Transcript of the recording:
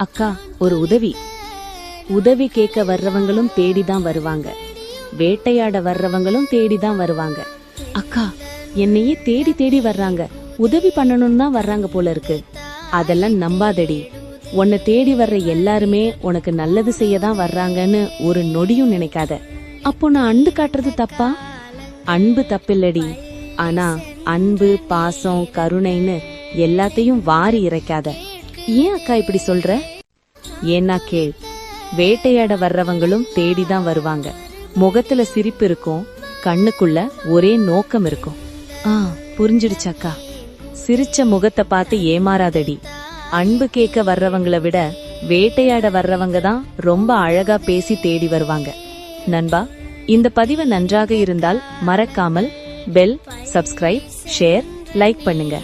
அக்கா, ஒரு உதவி. உதவி கேட்க வர்றவங்களும் தேடிதான் வருவாங்க, வேட்டையாட வர்றவங்களும் தேடிதான் வருவாங்க. அக்கா, என்னையே தேடி தேடி வர்றாங்க, உதவி பண்ணணும்னு தான் வர்றாங்க போல இருக்கு. அதெல்லாம் நம்பாதடி. உன்னை தேடி வர்ற எல்லாருமே உனக்கு நல்லது செய்யதான் வர்றாங்கன்னு ஒரு நொடியும் நினைக்காத. அப்போ நான் அன்பு காட்டுறது தப்பா? அன்பு தப்பில்லடி. ஆனா அன்பு, பாசம், கருணைன்னு எல்லாத்தையும் வாரி இறைக்காத. ஏன் அக்கா இப்படி சொல்ற? ஏன்னா கேள், வேட்டையாட வர்றவங்களும் தேடிதான் வருவாங்க. முகத்துல சிரிப்பு இருக்கும், கண்ணுக்குள்ள ஒரே நோக்கம் இருக்கும். புரிஞ்சிடுச்சு அக்கா. சிரிச்ச முகத்தை பார்த்து ஏமாறாதடி. அன்பு கேட்க வர்றவங்களை விட வேட்டையாட வர்றவங்க தான் ரொம்ப அழகா பேசி தேடி வருவாங்க. நண்பா, இந்த பதிவு நன்றாக இருந்தால் மறக்காமல் பெல், சப்ஸ்கிரைப், ஷேர், லைக் பண்ணுங்க.